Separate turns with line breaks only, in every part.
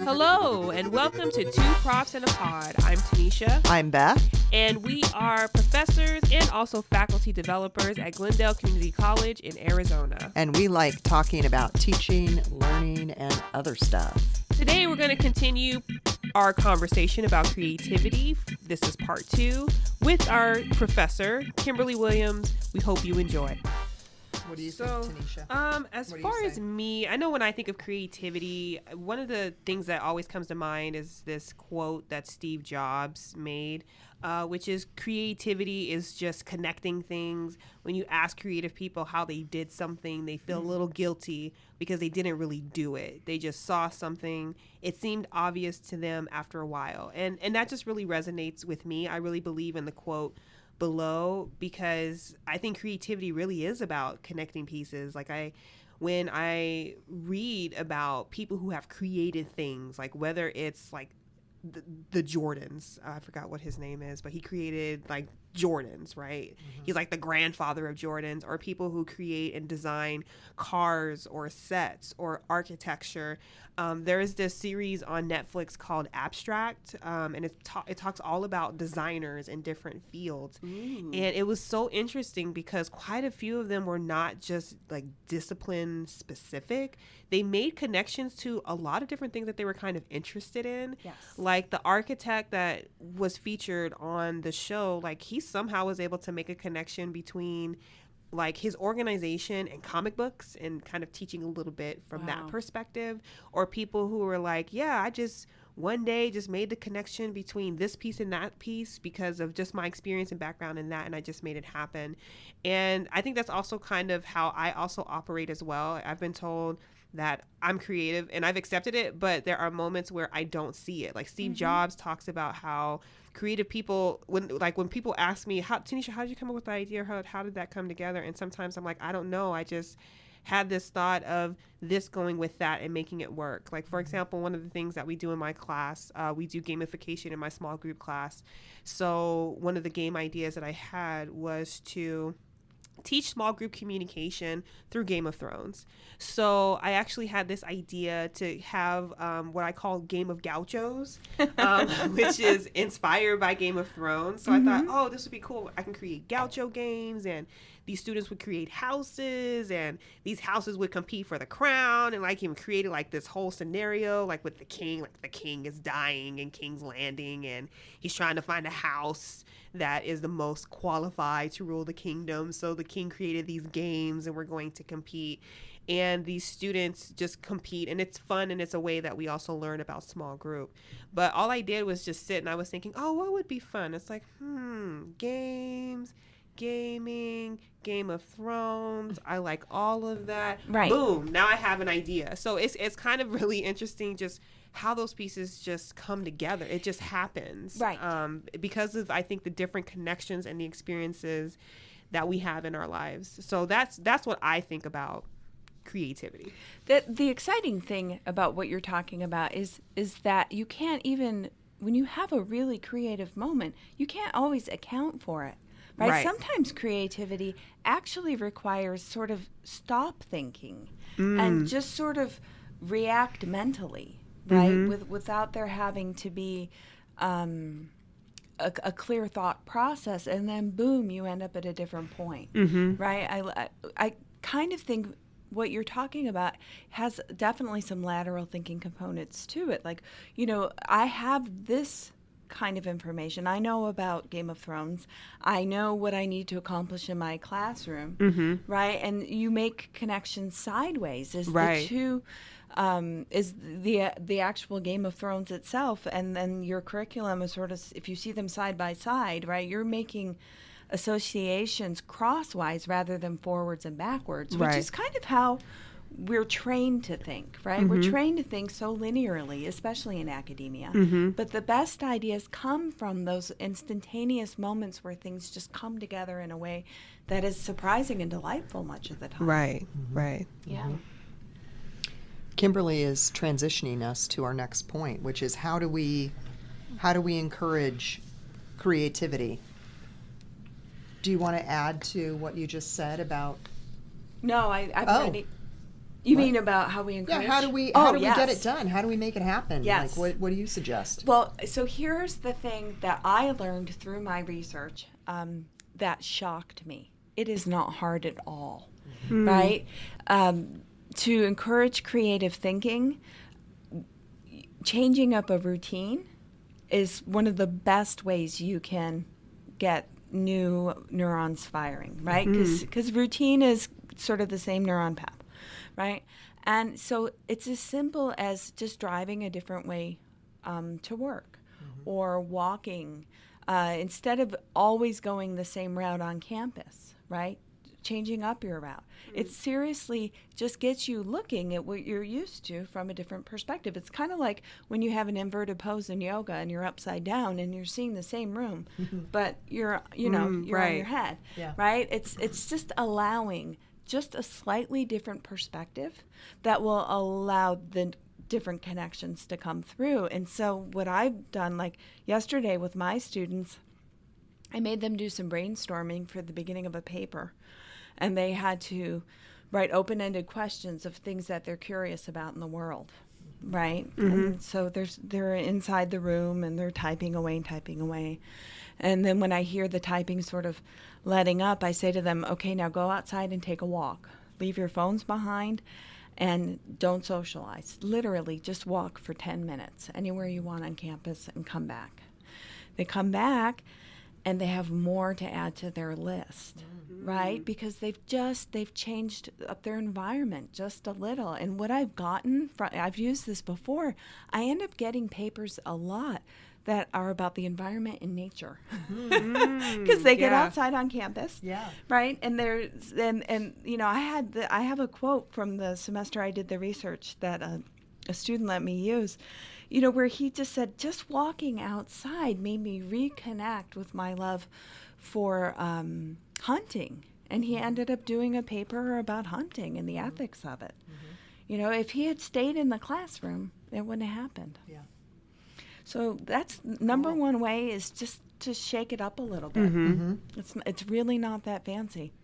Hello, and welcome to Two Profs in a Pod. I'm Tanisha.
I'm Beth.
And we are professors and also faculty developers at Glendale Community College in Arizona.
And we like talking about teaching, learning, and other stuff.
Today we're going to continue our conversation about creativity. This is part 2 with our professor, Kimberly Williams. We hope you enjoy.
What do you think, Tanisha?
As far as me, I know when I think of creativity, one of the things that always comes to mind is this quote that Steve Jobs made, which is creativity is just connecting things. When you ask creative people how they did something, they feel a little guilty because they didn't really do it. They just saw something. It seemed obvious to them after a while. And that just really resonates with me. I really believe in the quote below, because I think creativity really is about connecting pieces. When I read about people who have created things, like whether it's like the Jordans, I forgot what his name is, but he created like Jordans, right? He's like the grandfather of Jordans, or people who create and design cars or sets or architecture. There is this series on Netflix called Abstract, and it talks all about designers in different fields. And it was so interesting because quite a few of them were not just like discipline specific. They made connections to a lot of different things that they were kind of interested in.
Yes.
Like the architect that was featured on the show, like he somehow was able to make a connection between like his organization and comic books, and kind of teaching a little bit from that perspective. Or people who were like, yeah, I just one day just made the connection between this piece and that piece because of just my experience and background in that, and I just made it happen. And I think that's also kind of how I also operate as well. I've been told that I'm creative and I've accepted it, but there are moments where I don't see it. Like Steve Jobs talks about how creative people, when people ask me, Tanisha, how did you come up with the idea? How did that come together? And sometimes I'm like, I don't know. I just had this thought of this going with that and making it work. Like, for example, one of the things that we do in my class, we do gamification in my small group class. So one of the game ideas that I had was to teach small group communication through Game of Thrones. So I actually had this idea to have what I call Game of Gauchos, which is inspired by Game of Thrones. So I thought, oh, this would be cool. I can create gaucho games, and these students would create houses, and these houses would compete for the crown, and like even created like this whole scenario, like with the king, like the king is dying in King's Landing, and he's trying to find a house that is the most qualified to rule the kingdom. So the king created these games, and we're going to compete. And these students just compete, and it's fun, and it's a way that we also learn about small group. But all I did was just sit, and I was thinking, oh, what would be fun? It's like, games, gaming, Game of Thrones. I like all of that.
Right.
Boom. Now I have an idea. So it's kind of really interesting just how those pieces just come together. It just happens.
Right.
Because of, I think, the different connections and the experiences that we have in our lives. So that's what I think about creativity.
The exciting thing about what you're talking about is that you can't even, when you have a really creative moment, you can't always account for it. Right? Sometimes creativity actually requires sort of stop thinking and just sort of react mentally, right? Without there having to be a clear thought process, and then boom, you end up at a different point, right? I kind of think what you're talking about has definitely some lateral thinking components to it. Like, I have this kind of information. I know about Game of Thrones. I know what I need to accomplish in my classroom, right? And you make connections sideways. The two is the actual Game of Thrones itself, and then your curriculum is sort of, if you see them side by side, right? You're making associations crosswise rather than forwards and backwards, which is kind of how we're trained to think, right? We're trained to think so linearly, especially in academia. But the best ideas come from those instantaneous moments where things just come together in a way that is surprising and delightful much of the time.
Right.
Yeah.
Kimberly is transitioning us to our next point, which is how do we encourage creativity? Do you want to add to what you just said about?
No, I've already. You mean about how we encourage?
Yeah, how do we
yes.
get it done? How do we make it happen?
Yes.
Like, what do you suggest?
Well, so here's the thing that I learned through my research that shocked me. It is not hard at all, right? To encourage creative thinking, changing up a routine is one of the best ways you can get new neurons firing, right? Because routine is sort of the same neuron path, right? And so it's as simple as just driving a different way to work or walking instead of always going the same route on campus, right? Changing up your route. It seriously just gets you looking at what you're used to from a different perspective. It's kind of like when you have an inverted pose in yoga and you're upside down and you're seeing the same room, but you're you're on your head, right? It's just allowing just a slightly different perspective that will allow the different connections to come through. And so what I've done, like yesterday with my students, I made them do some brainstorming for the beginning of a paper. And they had to write open-ended questions of things that they're curious about in the world, right? And so they're inside the room and they're typing away. And then when I hear the typing sort of letting up, I say to them, okay, now go outside and take a walk. Leave your phones behind and don't socialize. Literally, just walk for 10 minutes anywhere you want on campus and come back. They come back and they have more to add to their list, right? Because they've changed up their environment just a little. And what I've gotten from, I've used this before, I end up getting papers a lot that are about the environment and nature, because they get outside on campus, right? And there's and you know, I have a quote from the semester I did the research that a student let me use, you know, where he just said, just walking outside made me reconnect with my love for hunting. And he ended up doing a paper about hunting and the ethics of it. You know, if he had stayed in the classroom, it wouldn't have happened. So that's number one way, is just to shake it up a little bit. It's really not that fancy.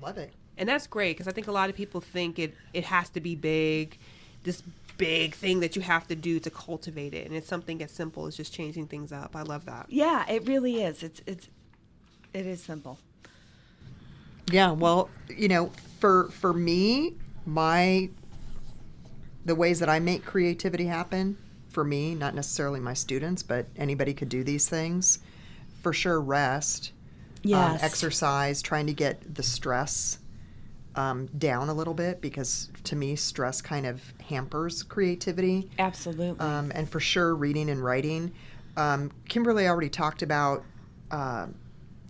Love it.
And that's great, because I think a lot of people think it has to be big, this big thing that you have to do to cultivate it. And it's something as simple as just changing things up. I love that.
Yeah, it really is. It is simple.
Yeah, well, you know, for me, the ways that I make creativity happen, for me, not necessarily my students, but anybody could do these things. For sure, rest, exercise, trying to get the stress down a little bit, because to me, stress kind of hampers creativity.
Absolutely.
And for sure, reading and writing. Kimberly already talked about, I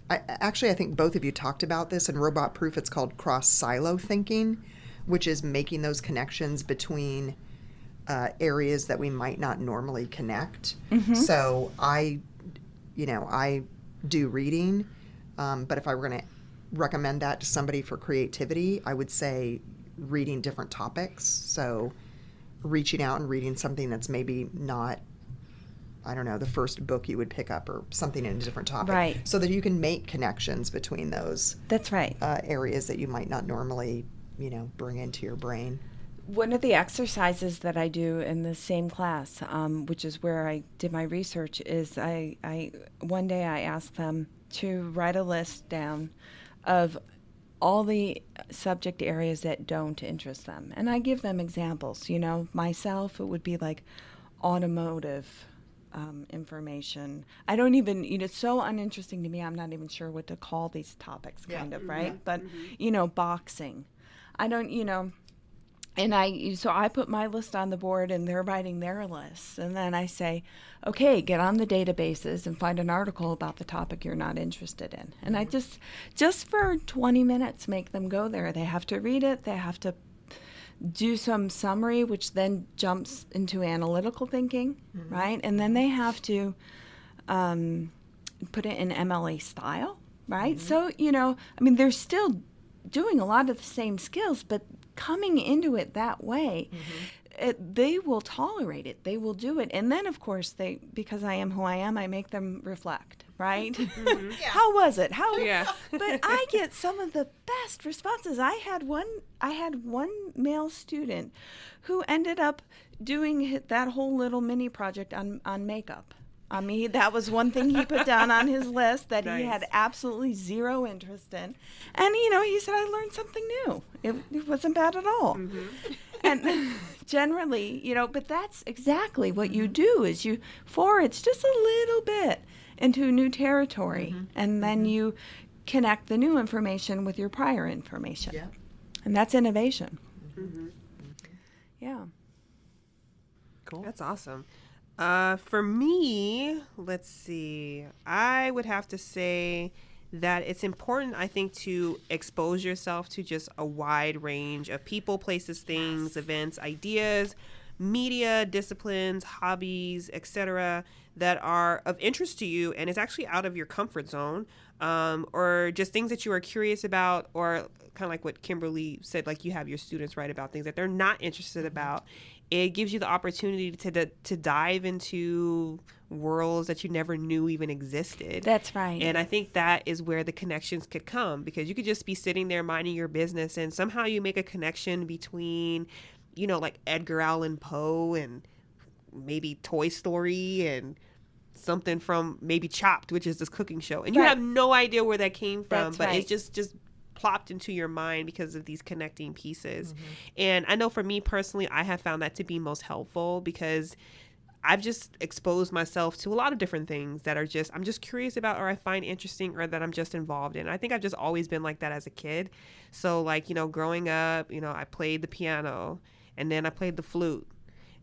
think both of you talked about this in Robot Proof. It's called cross-silo thinking, which is making those connections between areas that we might not normally connect. So I do reading, but if I were going to recommend that to somebody for creativity, I would say reading different topics. So reaching out and reading something that's maybe not, I don't know, the first book you would pick up, or something in a different topic.
Right.
So that you can make connections between those.
That's right.
Areas that you might not normally, bring into your brain.
One of the exercises that I do in the same class, which is where I did my research, is one day I asked them to write a list down of all the subject areas that don't interest them. And I give them examples. Myself, it would be like automotive information. I don't even, it's so uninteresting to me, I'm not even sure what to call these topics, kind of, right? But, boxing. I don't, and so I put my list on the board and they're writing their lists. And then I say, okay, get on the databases and find an article about the topic you're not interested in. And I just for 20 minutes make them go there. They have to read it. They have to do some summary, which then jumps into analytical thinking, right? And then they have to put it in MLA style, right? So, they're still doing a lot of the same skills, but coming into it that way, they will tolerate it. They will do it. And then, of course, because I am who I am, I make them reflect, right? How was it? How?
Yeah.
But I get some of the best responses. I had one male student who ended up doing that whole little mini project on makeup. I mean, that was one thing he put down on his list that he had absolutely zero interest in. And, he said, I learned something new. It wasn't bad at all. And generally, but that's exactly what you do is you forage just a little bit into new territory. And then you connect the new information with your prior information.
Yeah.
And that's innovation. Yeah.
Cool.
That's awesome. For me, let's see. I would have to say that it's important, I think, to expose yourself to just a wide range of people, places, things, events, ideas, media, disciplines, hobbies, etc., that are of interest to you and it's actually out of your comfort zone, or just things that you are curious about, or kind of like what Kimberly said, like you have your students write about things that they're not interested about. It gives you the opportunity to dive into worlds that you never knew even existed.
That's right.
And I think that is where the connections could come, because you could just be sitting there minding your business and somehow you make a connection between, like Edgar Allan Poe and maybe Toy Story and something from maybe Chopped, which is this cooking show. And you have no idea where that came from, but it's just plopped into your mind because of these connecting pieces. And I know for me personally, I have found that to be most helpful because I've just exposed myself to a lot of different things that are I'm just curious about, or I find interesting, or that I'm just involved in. I think I've just always been like that as a kid. So like, growing up, I played the piano and then I played the flute.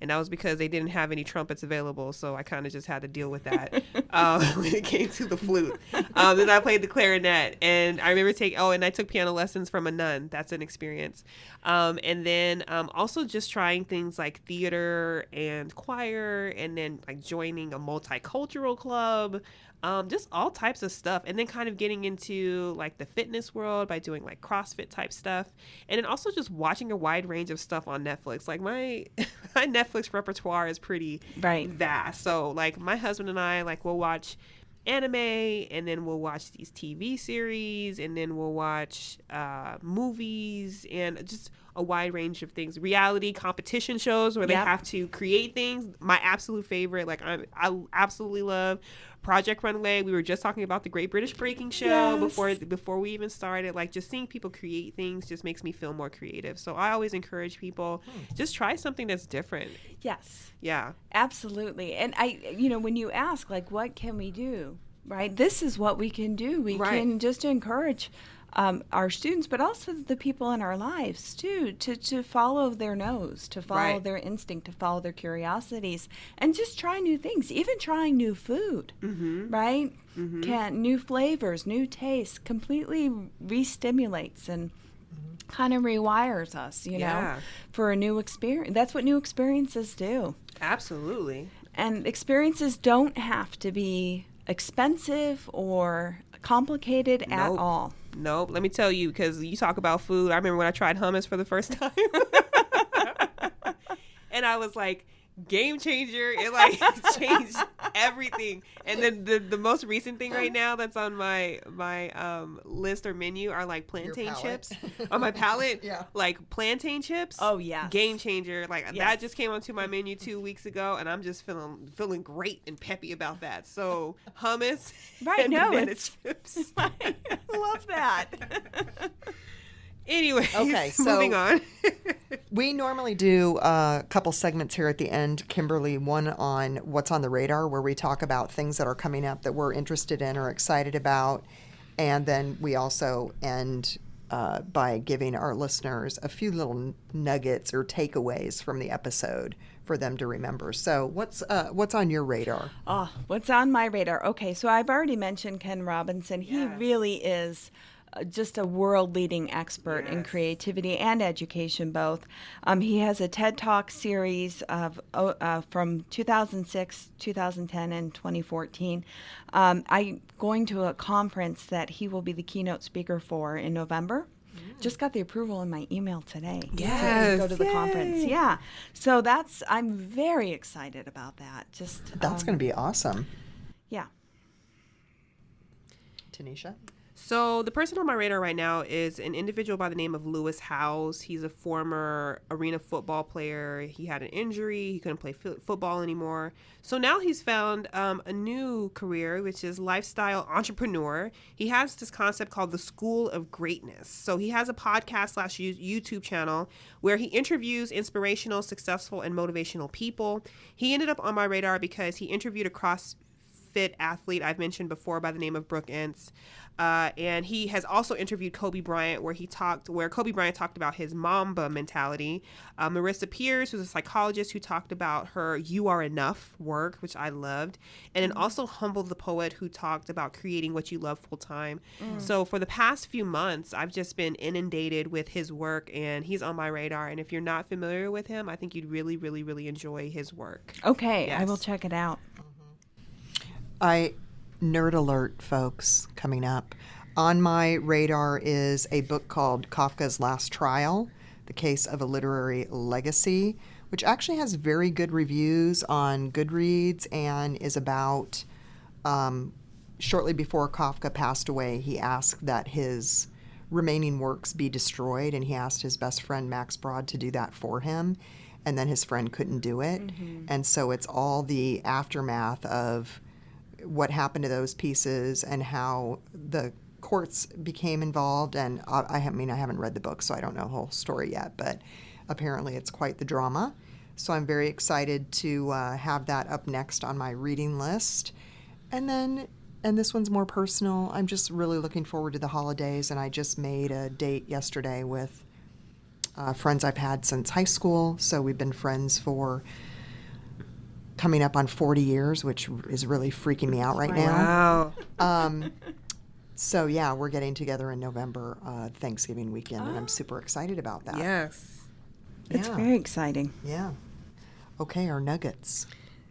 And that was because they didn't have any trumpets available, so I kind of just had to deal with that when it came to the flute. Then I played the clarinet, and I remember and I took piano lessons from a nun. That's an experience. And then also just trying things like theater and choir, and then like joining a multicultural club. Just all types of stuff, and then kind of getting into like the fitness world by doing like CrossFit type stuff, and then also just watching a wide range of stuff on Netflix. Like my Netflix repertoire is pretty vast. So like my husband and I, like, we'll watch anime, and then we'll watch these TV series, and then we'll watch movies, and just a wide range of things. Reality competition shows where they have to create things. My absolute favorite, like I absolutely love Project Runway. We were just talking about the Great British Baking Show before we even started. Like, just seeing people create things just makes me feel more creative. So I always encourage people, just try something that's different.
Yes.
Yeah.
Absolutely. And when you ask, like, what can we do, right? This is what we can do. We can just encourage our students, but also the people in our lives too, to follow their nose, to follow their instinct, to follow their curiosities, and just try new things. Even trying new food, right? New flavors, new tastes, completely re-stimulates and kind of rewires us, know, for a new experience. That's what new experiences do.
Absolutely.
And experiences don't have to be expensive or complicated at all.
Nope. Let me tell you, because you talk about food. I remember when I tried hummus for the first time. And I was like, game changer. It like changed everything. And then the most recent thing right now that's on my list or menu are like plantain chips on my palate. Like plantain chips.
Oh yeah,
game changer. Like that just came onto my menu 2 weeks ago, and I'm just feeling great and peppy about that. So hummus, and banana chips.
I love that.
Anyway,
okay, so
moving on.
We normally do a couple segments here at the end, Kimberly, one on what's on the radar, where we talk about things that are coming up that we're interested in or excited about. And then we also end by giving our listeners a few little nuggets or takeaways from the episode for them to remember. So what's on your radar?
Oh, what's on my radar? Okay, so I've already mentioned Ken Robinson. He really is just a world-leading expert in creativity and education both. He has a TED Talk series from 2006, 2010, and 2014. I'm going to a conference that he will be the keynote speaker for in November. Just got the approval in my email today to go to the conference. Yeah. So I'm very excited about that.
That's going to be awesome.
Yeah.
Tanisha?
So the person on my radar right now is an individual by the name of Lewis Howes. He's a former arena football player. He had an injury. He couldn't play football anymore. So now he's found a new career, which is lifestyle entrepreneur. He has this concept called the School of Greatness. So he has a podcast / YouTube channel where he interviews inspirational, successful, and motivational people. He ended up on my radar because he interviewed a CrossFit athlete I've mentioned before by the name of Brooke Ence. And he has also interviewed Kobe Bryant, where Kobe Bryant talked about his Mamba mentality. Marissa Peers, who's a psychologist, who talked about her "You Are Enough" work, which I loved, and then also Humble the Poet, who talked about creating what you love full time. So for the past few months, I've just been inundated with his work, and he's on my radar. And if you're not familiar with him, I think you'd really, really, really enjoy his work.
Okay,
Yes.
I will check it out.
Nerd alert, folks, coming up. On my radar is a book called Kafka's Last Trial, The Case of a Literary Legacy, which actually has very good reviews on Goodreads and is about shortly before Kafka passed away, he asked that his remaining works be destroyed, and he asked his best friend Max Brod to do that for him, and then his friend couldn't do it. And so it's all the aftermath of what happened to those pieces and how the courts became involved. And I haven't read the book, so I don't know the whole story yet, but apparently it's quite the drama. So I'm very excited to have that up next on my reading list. And this one's more personal. I'm just really looking forward to the holidays, and I just made a date yesterday with friends I've had since high school. So we've been friends for coming up on 40 years, which is really freaking me out right now.
Wow.
So yeah, we're getting together in November, Thanksgiving weekend, and I'm super excited about that.
Yes.
It's
Yeah.
very exciting.
Yeah. Okay, our nuggets.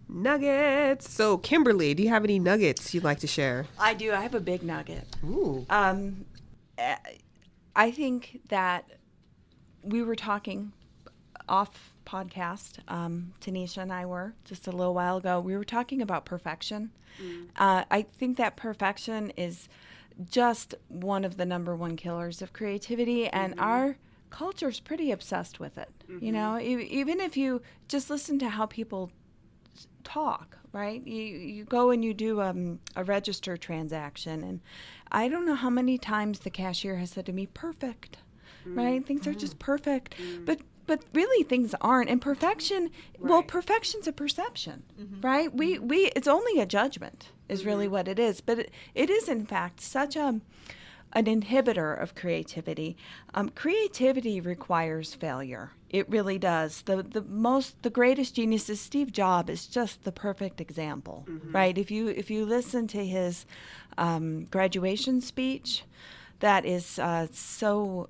Nuggets. So, Kimberly, do you have any nuggets you'd like to share?
I do. I have a big nugget.
Ooh.
I think that we were talking off podcast, Tanisha and I were just a little while ago. We were talking about perfection. I think that perfection is just one of the number one killers of creativity, and our culture is pretty obsessed with it. You know, even if you just listen to how people talk, right? You go and you do a register transaction, and I don't know how many times the cashier has said to me, "Perfect," right? Things are just perfect, but really things aren't. And perfection, well, perfection's a perception, right? We it's only a judgment is really what it is, but it is in fact such an inhibitor of creativity. Creativity requires failure. It really does. The greatest geniuses, Steve Jobs is just the perfect example, right? If you listen to his graduation speech, that is so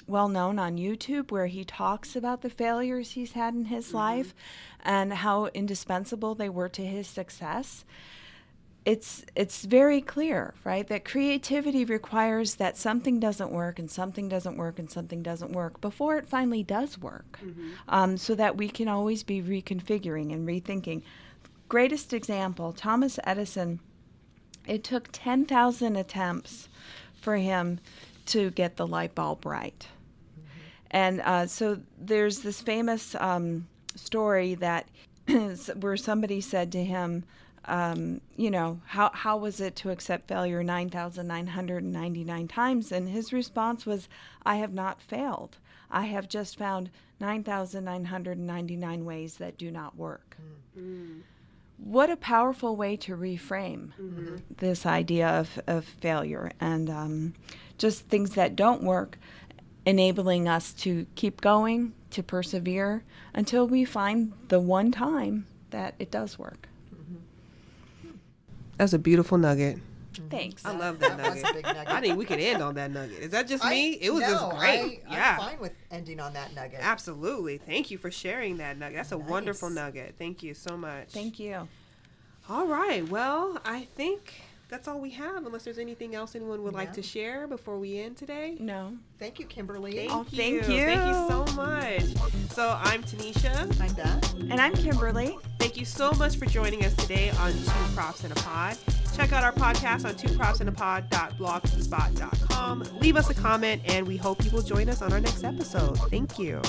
well known on YouTube, where he talks about the failures he's had in his life and how indispensable they were to his success. It's very clear, right, that creativity requires that something doesn't work and something doesn't work and something doesn't work before it finally does work, so that we can always be reconfiguring and rethinking. Greatest example, Thomas Edison. It took 10,000 attempts for him to get the light bulb right. And so there's this famous story that where somebody said to him, you know, how was it to accept failure 9,999 times? And his response was, "I have not failed. I have just found 9,999 ways that do not work." What a powerful way to reframe this idea of failure and just things that don't work, enabling us to keep going, to persevere until we find the one time that it does work.
That's a beautiful nugget.
Thanks.
I love that
That was
nugget.
a big nugget.
I think we could end on that nugget. Is that just me? It was just great.
I'm fine with ending on that nugget.
Absolutely. Thank you for sharing that nugget. That's a wonderful nugget. Thank you so much.
Thank you.
All right. Well, I think that's all we have, unless there's anything else anyone would like to share before we end today.
No.
Thank you, Kimberly.
Thank you.
thank
Thank you
you.
so much. So I'm Tanisha.
I'm Beth.
And I'm Kimberly.
Thank you so much for joining us today on Two Props and a Pod. Check out our podcast on twopropsandapod.blogspot.com. Leave us a comment, and we hope you will join us on our next episode. Thank you.